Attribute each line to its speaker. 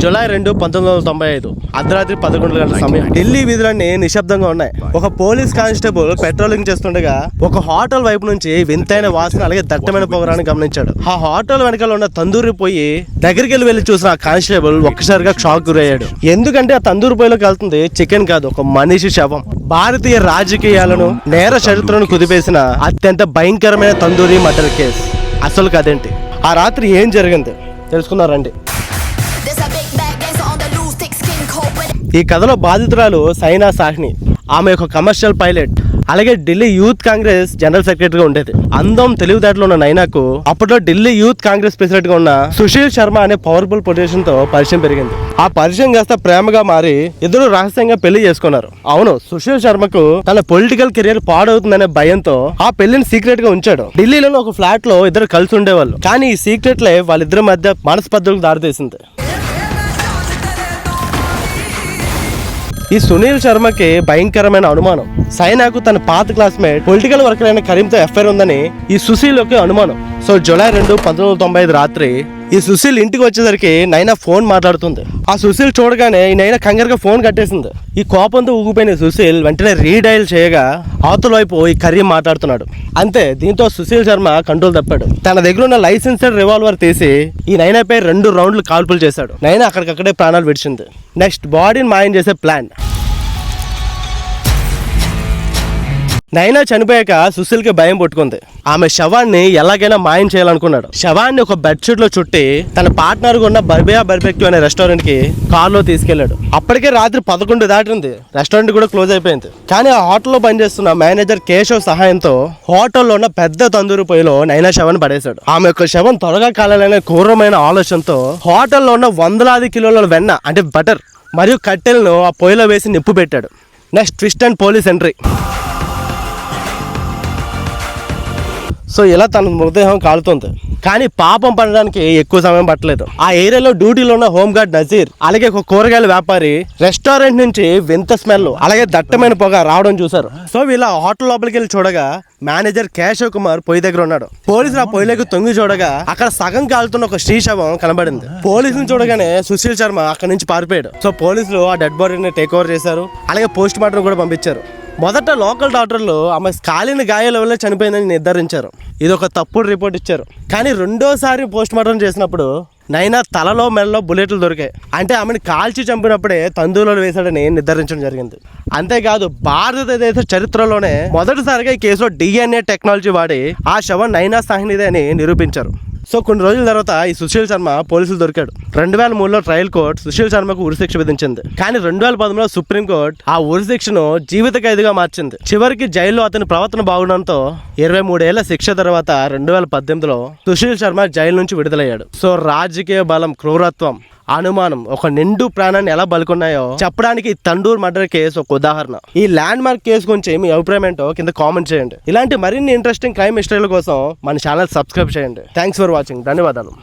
Speaker 1: July 2, 1995 అర్ధరాత్రి 11 గంటల సమయం. ఢిల్లీ వీధులన్నీ నిశ్శబ్దంగా ఉన్నాయి. ఒక పోలీస్ కానిస్టేబుల్ పెట్రోలింగ్ చేస్తుండగా ఒక హోటల్ వైపు నుంచి వింతైన వాసన అలాగే దట్టమైన పొగరాన్ని గమనించాడు. ఆ హోటల్ వెనకాల ఉన్న తందూరి పొయ్యి దగ్గరికి వెళ్ళి చూసిన ఆ కానిస్టేబుల్ ఒక్కసారిగా షాక్ గురయ్యాడు. ఎందుకంటే ఆ తందూరి పొయ్యిలోకి వెళ్తుంది చికెన్ కాదు, ఒక మనిషి శవం. భారతీయ రాజకీయాలను నేర చరిత్రను కుదిపేసిన అత్యంత భయంకరమైన తందూరి మర్డర్ కేసు. అసలు కదేంటి, ఆ రాత్రి ఏం జరిగింది తెలుసుకున్నారండి. ఈ కథలో బాధితురాలు సైనా సాహ్ని. ఆమె ఒక కమర్షియల్ పైలట్, అలాగే ఢిల్లీ యూత్ కాంగ్రెస్ జనరల్ సెక్రటరీగా ఉండేది. అందం తెలివితేటలో ఉన్న నైనాకు అప్పట్లో ఢిల్లీ యూత్ కాంగ్రెస్ ప్రెసిడెంట్ గా ఉన్న సుశీల్ శర్మ అనే పవర్ఫుల్ పొజిషన్ తో పరిచయం పెరిగింది. ఆ పరిచయం కాస్త ప్రేమగా మారి ఇద్దరు రహస్యంగా పెళ్లి చేసుకున్నారు. అవును, సుశీల్ శర్మకు తన పొలిటికల్ కెరీర్ పాడవుతుందనే భయంతో ఆ పెళ్లిని సీక్రెట్ గా ఉంచాడు. ఢిల్లీలోని ఒక ఫ్లాట్ లో ఇద్దరు కలిసి ఉండేవాళ్ళు. కానీ ఈ సీక్రెట్ లే వాళ్ళిద్దరి మధ్య మనస్పర్ధలకు దారితీసింది. ఈ సునీల్ శర్మకి భయంకరమైన అనుమానం. సైనాకు తన పాత క్లాస్మేట్ పొలిటికల్ వర్కర్ అయిన కరీంతో ఎఫ్ఐఆర్ ఉందని ఈ సుశీల్కి అనుమానం. సో జూలై 2, 1995 రాత్రి ఈ సుశీల్ ఇంటికి వచ్చేసరికి నైనా ఫోన్ మాట్లాడుతుంది. ఆ సుశీల్ చూడగానే ఈ నైనా కంగారుగా ఫోన్ కట్టేసింది. ఈ కోపంతో ఊగిపోయిన సుశీల్ వెంటనే రీడైల్ చేయగా అవతల వైపు ఈ కరీం మాట్లాడుతున్నాడు. అంతే, దీంతో సుశీల్ శర్మ కంట్రోల్ తప్పాడు. తన దగ్గర ఉన్న లైసెన్స్డ్ రివాల్వర్ తీసి ఈ నైనాపై 2 రౌండ్లు కాల్పులు చేశాడు. నైనా అక్కడికక్కడే ప్రాణాలు విడిచింది. నెక్స్ట్ బాడీని మాయం చేసే ప్లాన్. నైనా చనిపోయాక సుశీల్కి భయం పుట్టుకుంది. ఆమె శవాన్ని ఎలాగైనా మాయం చేయాలనుకున్నాడు. శవాన్ని ఒక బెడ్షీట్ లో చుట్టి తన పార్ట్నర్ ఉన్న బర్బియా బార్బెక్యూ అనే రెస్టారెంట్ కి కార్లో తీసుకెళ్లాడు. అప్పటికే రాత్రి 11 దాటింది. రెస్టారెంట్ కూడా క్లోజ్ అయిపోయింది. కానీ ఆ హోటల్లో పనిచేస్తున్న మేనేజర్ కేశవ్ సహాయంతో హోటల్లో ఉన్న పెద్ద తందూరి పొయ్యిలో నైనా శవాన్ని పడేశాడు. ఆమె యొక్క శవం త్వరగా కాలాలనే క్రూరమైన ఆలోచనతో హోటల్లో ఉన్న 100 కిలోల వెన్న అంటే బటర్ మరియు కట్టెలను ఆ పొయ్యిలో వేసి నిప్పు పెట్టాడు. Next twist and police entry. So ఇలా తన మృతదేహం కాలుతుంది. కానీ పాపం పడడానికి ఎక్కువ సమయం పట్టలేదు. ఆ ఏరియాలో డ్యూటీలో ఉన్న హోమ్ గార్డ్ నజీర్, అలాగే ఒక కూరగాయల వ్యాపారి రెస్టారెంట్ నుంచి వింత స్మెల్ అలాగే దట్టమైన పొగ రావడం చూశారు. సో వీళ్ళ హోటల్ లోపలికి వెళ్ళి చూడగా మేనేజర్ కేశవ్ కుమార్ పొయ్యి దగ్గర ఉన్నాడు. పోలీసులు ఆ పొయ్యిలోకి తొంగి చూడగా అక్కడ సగం కాలుతున్న ఒక స్త్రీ శవం కనబడింది. పోలీసులు చూడగానే సుశీల్ శర్మ అక్కడి నుంచి పారిపోయాడు. సో పోలీసులు ఆ డెడ్ బాడీని టేక్ ఓవర్ చేశారు. అలాగే పోస్ట్ మార్టం కూడా పంపించారు. మొదట లోకల్ డాక్టర్లు ఆమె కాలిన గాయాల వల్ల చనిపోయిందని నిర్ధారించారు. ఇది ఒక తప్పుడు రిపోర్ట్ ఇచ్చారు. కానీ రెండోసారి పోస్ట్ మార్టం చేసినప్పుడు నైనా తలలో మెడలో బుల్లెట్లు దొరికాయి. అంటే ఆమెను కాల్చి చంపినప్పుడే తందూరులో వేశాడని నిర్ధారించడం జరిగింది. అంతేకాదు భారతదేశ చరిత్రలోనే మొదటిసారిగా ఈ కేసులో DNA టెక్నాలజీ వాడి ఆ శవం నైనా సాహ్నిదే అని నిరూపించారు. సో కొన్ని రోజుల తర్వాత ఈ సుశీల్ శర్మ పోలీసులు దొరికాడు. 2003లో ట్రయల్ కోర్టు సుశీల్ శర్మకు ఉరిశిక్ష విధించింది. కానీ 2013లో సుప్రీంకోర్టు ఆ ఉరిశిక్షను జీవిత ఖైదుగా మార్చింది. చివరికి జైల్లో అతని ప్రవర్తన బాగుండడంతో 23 ఏళ్ల శిక్ష తర్వాత 2018లో సుశీల్ శర్మ జైలు నుంచి విడుదలయ్యాడు. సో రాజకీయ బలం, క్రూరత్వం, అనుమానం, ఒక నిండు ప్రాణాన్ని ఎలా బలుకున్నాయో చెప్పడానికి తండూర్ మర్డర్ కేసు ఒక ఉదాహరణ. ఈ ల్యాండ్ మార్క్ కేసు గురించి మీ అభిప్రాయం ఏంటో కింద కామెంట్ చేయండి. ఇలాంటి మరిన్ని ఇంట్రెస్టింగ్ క్రైమ్ హిస్టరీల కోసం మన ఛానల్ సబ్స్క్రైబ్ చేయండి. Thanks for watching. ధన్యవాదాలు.